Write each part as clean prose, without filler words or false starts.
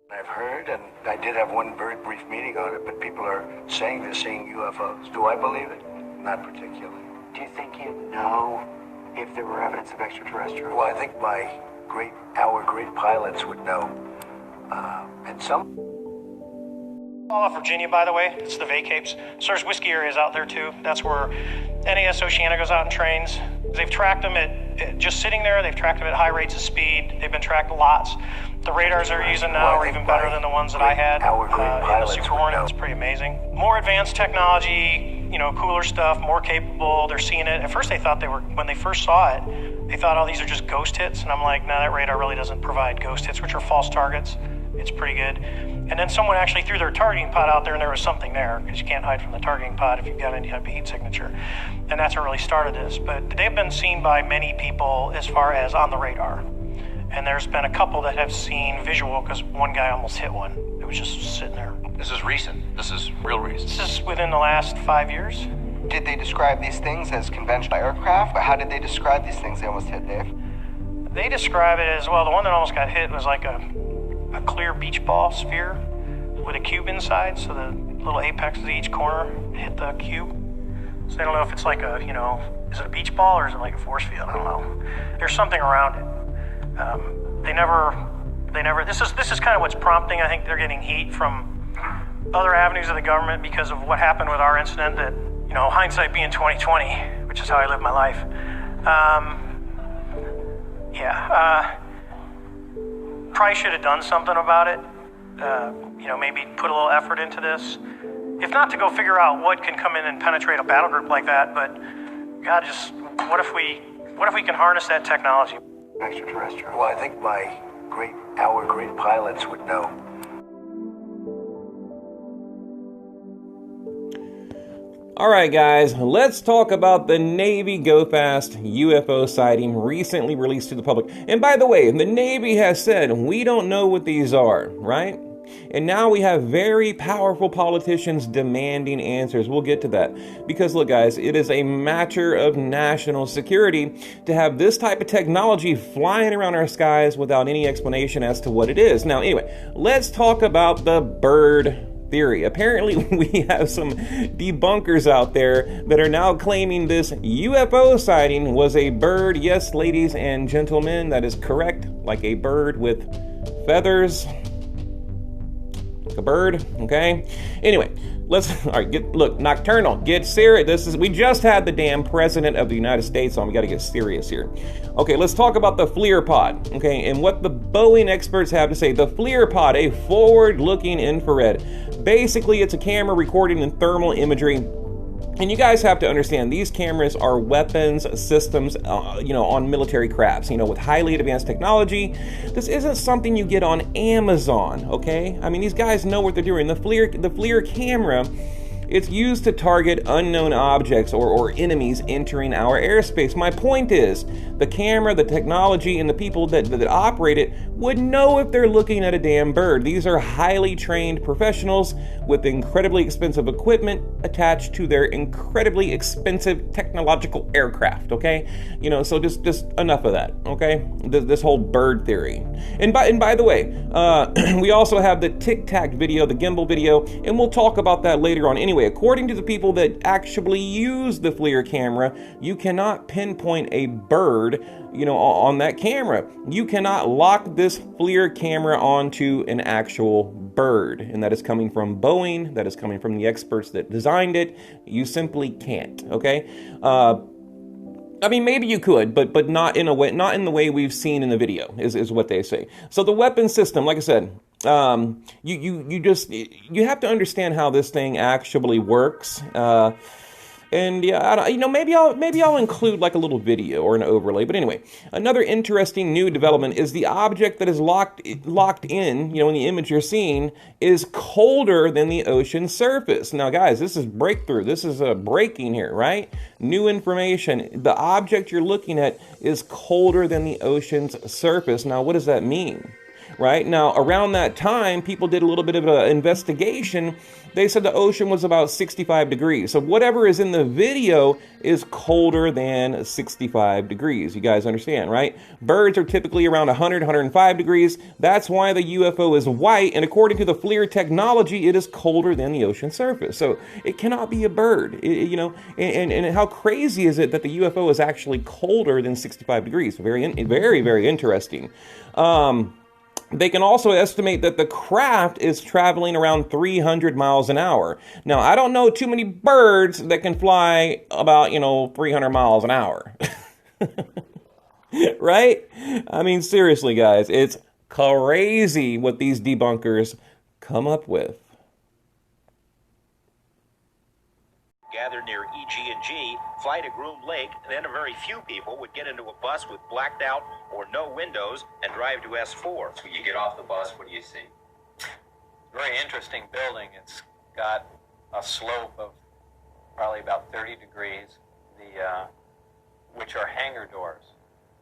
I've heard, and I did have one very brief meeting on it, but people are saying they're seeing UFOs. Do I believe it? Not particularly. Do you think you know if there were evidence of extraterrestrial? Well, I think our great pilots would know. And some... All off Virginia, by the way. It's the vacapes. So there's whiskey areas out there, too. That's where NAS Oceana goes out and trains. They've tracked them at just sitting there. They've tracked them at high rates of speed. They've been tracked lots. The radars they're using now are even better than the ones that I had in the Super Hornet. It's pretty amazing. More advanced technology, you know, cooler stuff, more capable. They're seeing it. At first they thought when they first saw it, they thought, oh, these are just ghost hits. And I'm like, no, that radar really doesn't provide ghost hits, which are false targets. It's pretty good. And then someone actually threw their targeting pod out there, and there was something there, because you can't hide from the targeting pod if you've got any type of heat signature. And that's what really started this. But they've been seen by many people as far as on the radar. And there's been a couple that have seen visual, because one guy almost hit one. It was just sitting there. This is recent. This is real recent. This is within the last 5 years. Did they describe these things as conventional aircraft? Or how did they describe these things they almost hit, Dave? They describe it as, well, the one that almost got hit was like a clear beach ball sphere with a cube inside, so the little apex of each corner hit the cube. So they don't know if it's like a, you know, is it a beach ball or is it like a force field? I don't know. There's something around it. They never, this is kind of what's prompting, I think they're getting heat from other avenues of the government because of what happened with our incident that, you know, hindsight being 2020, which is how I live my life. Probably should have done something about it. You know, maybe put a little effort into this. If not to go figure out what can come in and penetrate a battle group like that, but God, just what if we can harness that technology? Extraterrestrial. Well, I think our great pilots would know. All right, guys, let's talk about the Navy Go Fast UFO sighting recently released to the public. And by the way, the Navy has said, we don't know what these are, right? And now we have very powerful politicians demanding answers. We'll get to that. Because look, guys, it is a matter of national security to have this type of technology flying around our skies without any explanation as to what it is. Now, anyway, let's talk about the bird theory. Apparently, we have some debunkers out there that are now claiming this UFO sighting was a bird. Yes, ladies and gentlemen, that is correct. Like a bird with feathers. Like a bird, okay? Anyway, look, Nocturnal, get serious. We just had the damn President of the United States on. We got to get serious here. Okay, let's talk about the FLIR pod, okay, and what the Boeing experts have to say. The FLIR pod, a forward-looking infrared. Basically, it's a camera recording in thermal imagery. And you guys have to understand, these cameras are weapons systems, on military crafts, with highly advanced technology. This isn't something you get on Amazon, okay? I mean, these guys know what they're doing. The FLIR camera, it's used to target unknown objects or enemies entering our airspace. My point is, the camera, the technology, and the people that operate it would know if they're looking at a damn bird. These are highly trained professionals with incredibly expensive equipment attached to their incredibly expensive technological aircraft, okay? So just enough of that, okay? This whole bird theory. And by the way, we also have the Tic Tac video, the gimbal video, and we'll talk about that later on. Anyway, according to the people that actually use the FLIR camera, you cannot pinpoint a bird, on that camera. You cannot lock this FLIR camera onto an actual bird. And that is coming from Boeing. That is coming from the experts that designed it. You simply can't, okay? I mean, maybe you could, but not in the way we've seen in the video, is what they say. So the weapon system, like I said, you have to understand how this thing actually works. And yeah, maybe I'll include like a little video or an overlay. But anyway, another interesting new development is the object that is locked in, in the image you're seeing, is colder than the ocean surface. Now, guys, this is breakthrough. This is a breaking here, right? New information. The object you're looking at is colder than the ocean's surface. Now, what does that mean? right? Now, around that time, people did a little bit of an investigation. They said the ocean was about 65 degrees. So whatever is in the video is colder than 65 degrees. You guys understand, right? Birds are typically around 100, 105 degrees. That's why the UFO is white. And according to the FLIR technology, it is colder than the ocean surface. So it cannot be a bird, and how crazy is it that the UFO is actually colder than 65 degrees? Very, very interesting. They can also estimate that the craft is traveling around 300 miles an hour. Now, I don't know too many birds that can fly about, 300 miles an hour. Right? I mean, seriously, guys, it's crazy what these debunkers come up with. Gathered near EG&G, fly to Groom Lake, and then a very few people would get into a bus with blacked out or no windows and drive to S4. When you get off the bus, what do you see? Very interesting building. It's got a slope of probably about 30 degrees, which are hangar doors.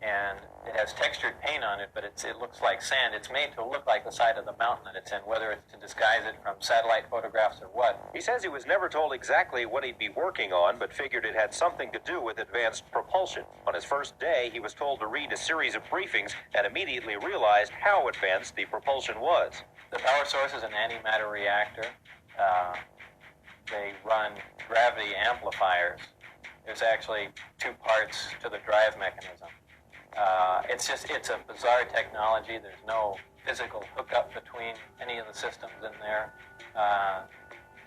And it has textured paint on it, but it looks like sand. It's made to look like the side of the mountain that it's in, whether it's to disguise it from satellite photographs or what. He says he was never told exactly what he'd be working on, but figured it had something to do with advanced propulsion. On his first day, he was told to read a series of briefings and immediately realized how advanced the propulsion was. The power source is an antimatter reactor. They run gravity amplifiers. There's actually two parts to the drive mechanism. It's a bizarre technology. There's no physical hookup between any of the systems in there.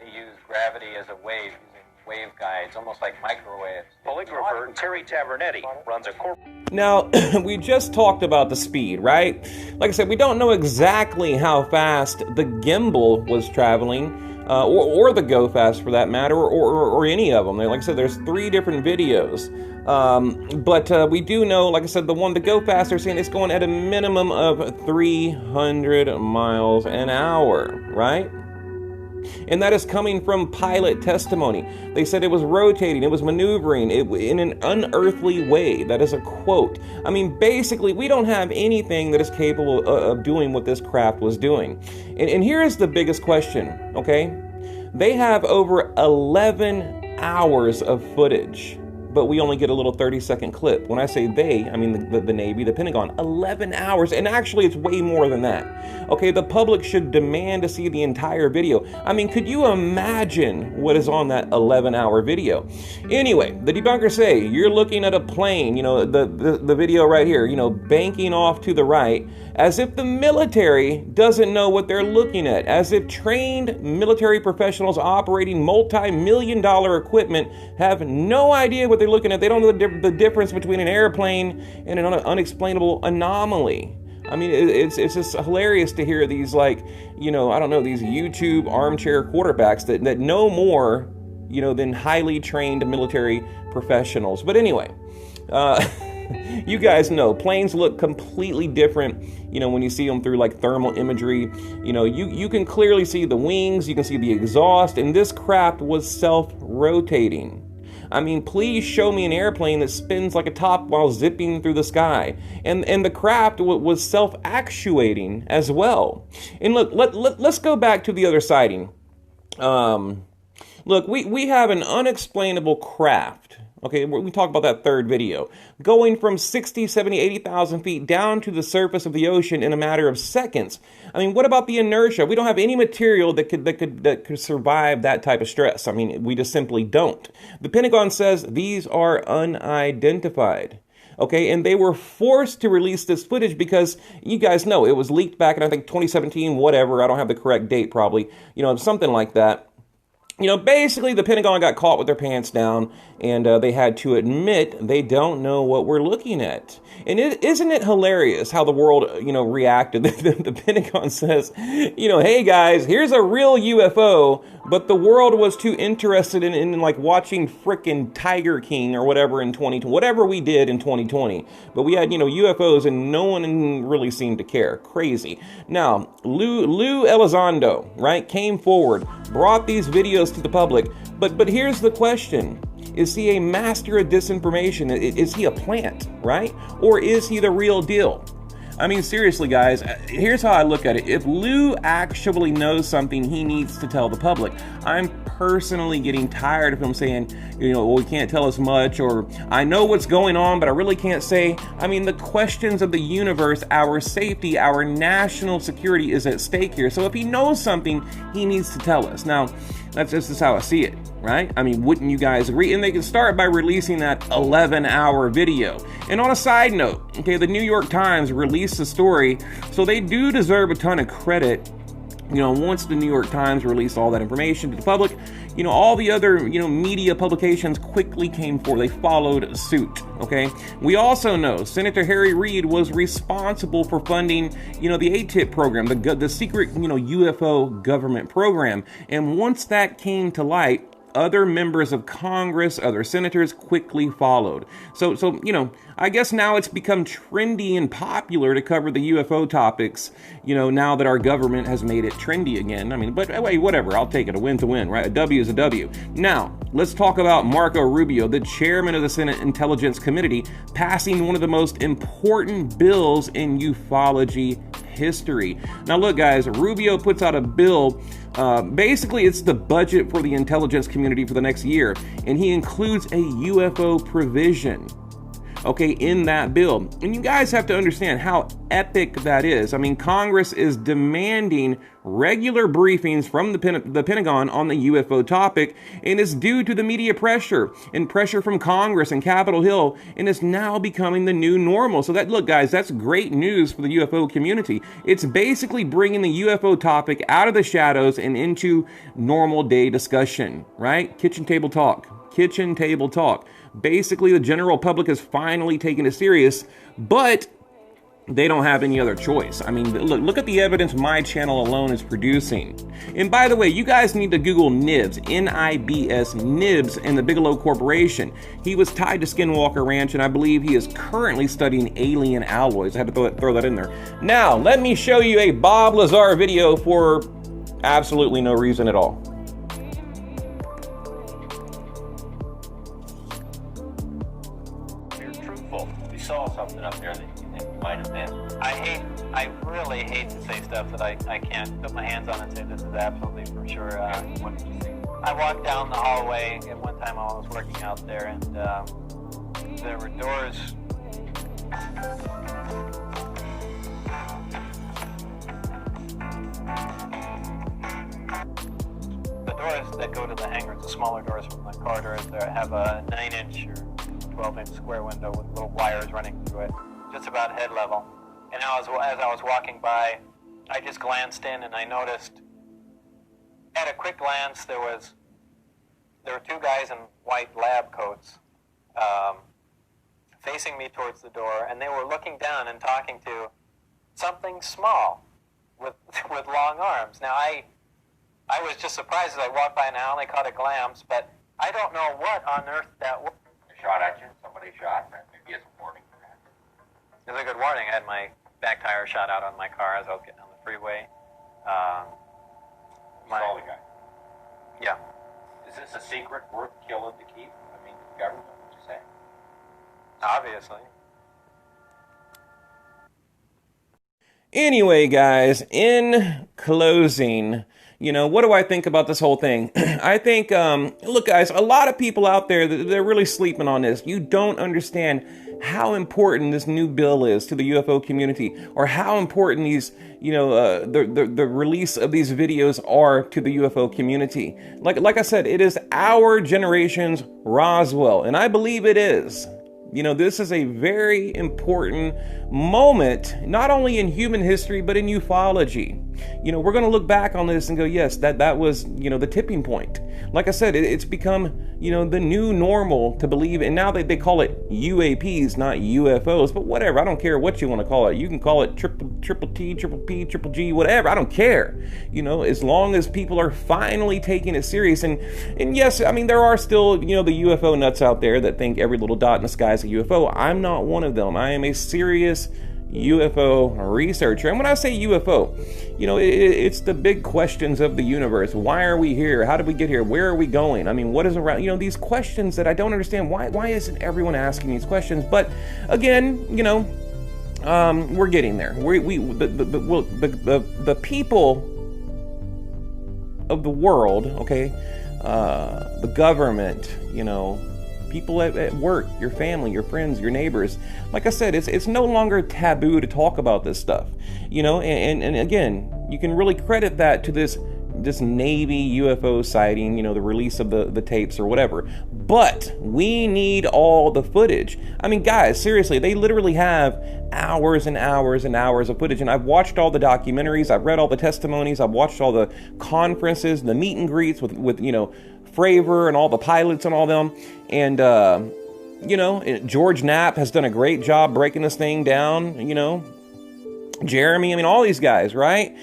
They use gravity as a wave, using waveguides, almost like microwaves. Polygrapher Terry Tavernetti runs a corporate... Now, we just talked about the speed, right? Like I said, we don't know exactly how fast the gimbal was traveling, or the Go Fast for that matter, or any of them. Like I said, there's 3 different videos. But we do know, like I said, the Go Fast, they're saying it's going at a minimum of 300 miles an hour, right? And that is coming from pilot testimony. They said it was rotating, it was maneuvering in an unearthly way. That is a quote. I mean, basically, we don't have anything that is capable of doing what this craft was doing. And here is the biggest question, okay? They have over 11 hours of footage, but we only get a little 30-second clip. When I say they, I mean the Navy, the Pentagon, 11 hours, and actually it's way more than that. Okay, the public should demand to see the entire video. I mean, could you imagine what is on that 11-hour video? Anyway, the debunkers say, you're looking at a plane, the video right here, banking off to the right, as if the military doesn't know what they're looking at, as if trained military professionals operating multi-million-dollar equipment have no idea what they're looking at. They don't know the difference between an airplane and an unexplainable anomaly. I mean, it's just hilarious to hear these, these YouTube armchair quarterbacks that know more, than highly trained military professionals. But anyway, you guys know planes look completely different, when you see them through thermal imagery. You can clearly see the wings, you can see the exhaust, and this craft was self-rotating. I mean, please show me an airplane that spins like a top while zipping through the sky. And the craft was self-actuating as well. And look, let's go back to the other sighting. Look, we have an unexplainable craft. Okay, we talk about that third video. Going from 60, 70, 80,000 feet down to the surface of the ocean in a matter of seconds. I mean, what about the inertia? We don't have any material that could survive that type of stress. I mean, we just simply don't. The Pentagon says these are unidentified. Okay, and they were forced to release this footage because you guys know it was leaked back in, I think, 2017, whatever. I don't have the correct date, probably. Something like that. Basically the Pentagon got caught with their pants down, and they had to admit they don't know what we're looking at. And isn't it hilarious how the world, reacted? The Pentagon says, hey guys, here's a real UFO, but the world was too interested in watching frickin' Tiger King or whatever in 2020, whatever we did in 2020. But we had, UFOs and no one really seemed to care. Crazy. Now, Lou Elizondo, right, came forward, brought these videos to the public, but here's the question. Is he a master of disinformation? Is he a plant, right? Or is he the real deal? I mean, seriously, guys, here's how I look at it. If Lou actually knows something, he needs to tell the public. I'm personally getting tired of him saying, you know, well, he can't tell us much, or I know what's going on, but I really can't say. I mean, the questions of the universe, our safety, our national security is at stake here. So if he knows something, he needs to tell us. Now, that's just how I see it, right? I mean, wouldn't you guys agree? And they can start by releasing that 11-hour video. And on a side note, okay, the New York Times released the story, so they do deserve a ton of credit. You know, once the New York Times released all that information to the public, you know, all the other, you know, media publications quickly came forward. They followed suit, okay? We also know Senator Harry Reid was responsible for funding, you know, the ATIP program, the secret, you know, UFO government program. And once that came to light, other members of Congress, other senators quickly followed. So, you know, I guess now it's become trendy and popular to cover the UFO topics, you know, now that our government has made it trendy again. I mean, but wait, whatever, I'll take it. A win's a win, right? A W is a W. Now, let's talk about Marco Rubio, the chairman of the Senate Intelligence Committee, passing one of the most important bills in ufology history. Now, look, guys, Rubio puts out a bill. Basically, it's the budget for the intelligence community for the next year, and he includes a UFO provision, okay, in that bill. And you guys have to understand how epic that is. I mean, Congress is demanding regular briefings from the Pentagon on the UFO topic, and it's due to the media pressure and pressure from Congress and Capitol Hill, and it's now becoming the new normal. So that, look, guys, that's great news for the UFO community. It's basically bringing the UFO topic out of the shadows and into normal day discussion, right? Kitchen table talk. Kitchen table talk. Basically, the general public is finally taking it serious, but they don't have any other choice. I mean, look at the evidence my channel alone is producing. And by the way, you guys need to Google Nibs, N-I-B-S, Nibs, and the Bigelow Corporation. He was tied to Skinwalker Ranch, and I believe he is currently studying alien alloys. I had to throw that in there. Now, let me show you a Bob Lazar video for absolutely no reason at all. You're truthful. We saw something up there that you think might have been. I really hate to say stuff that I can't put my hands on and say this is absolutely for sure. What did you see? I walked down the hallway at one time while I was working out there, and there were doors. The doors that go to the hangars, the smaller doors from the corridors, there have a 9-inch or 12-inch square window with little wires running through it, just about head level. And as I was walking by, I just glanced in and I noticed, at a quick glance, there were two guys in white lab coats facing me towards the door, and they were looking down and talking to something small with long arms. Now, I was just surprised as I walked by and I only caught a glance, but I don't know what on earth that was. Shot at you? Somebody shot? Maybe it's a warning for that. It was a good warning. I had my back tire shot out on my car as I was getting on the freeway. Saw the guy. Yeah. Is this a secret worth killing to keep? I mean, the government, what you say? Obviously. Anyway, guys, in closing, you know, what do I think about this whole thing? I think, look, guys, a lot of people out there, they're really sleeping on this. You don't understand how important this new bill is to the UFO community, or how important these, you know, the release of these videos are to the UFO community. Like I said, it is our generation's Roswell, and I believe it is. You know, this is a very important moment, not only in human history, but in ufology. You know, we're going to look back on this and go, yes, that was, you know, the tipping point. Like I said, it's become, you know, the new normal to believe, and now they call it UAPs, not UFOs, but whatever, I don't care what you want to call it. You can call it triple T, triple P, triple G, whatever, I don't care. You know, as long as people are finally taking it serious. And yes, I mean, there are still, you know, the UFO nuts out there that think every little dot in the sky is a UFO. I'm not one of them. I am a serious UFO researcher. And when I say UFO, you know, it's the big questions of the universe. Why are we here? How did we get here? Where are we going? I mean, what is around? You know, these questions that I don't understand. Why isn't everyone asking these questions? But again, you know, we're getting there. The people of the world, okay, the government, you know, people at work, your family, your friends, your neighbors. Like I said, it's no longer taboo to talk about this stuff, you know, and again, you can really credit that to this Navy UFO sighting, you know, the release of the tapes or whatever. But we need all the footage. I mean, guys, seriously, they literally have hours and hours and hours of footage. And I've watched all the documentaries, I've read all the testimonies, I've watched all the conferences, the meet and greets with you know, Fravor and all the pilots and all them. And, you know, George Knapp has done a great job breaking this thing down, you know. Jeremy, I mean, all these guys, right?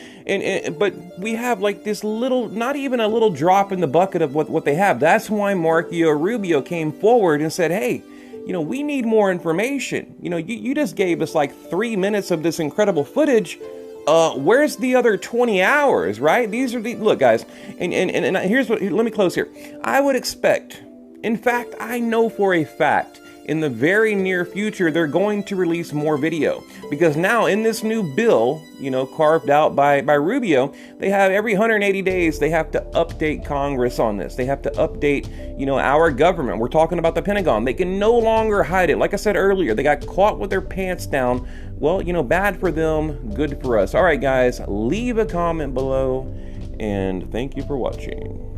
But we have like this little, not even a little drop in the bucket of what they have. That's why Marco Rubio came forward and said, hey, you know, we need more information. You know, you just gave us like 3 minutes of this incredible footage. Where's the other 20 hours, right? These are the, look, guys, and here's what, let me close here. I would expect, in fact, I know for a fact, in the very near future, they're going to release more video. Because now in this new bill, you know, carved out by Rubio, they have every 180 days, they have to update Congress on this. They have to update, you know, our government. We're talking about the Pentagon. They can no longer hide it. Like I said earlier, they got caught with their pants down. Well, you know, bad for them, good for us. All right, guys, leave a comment below, and thank you for watching.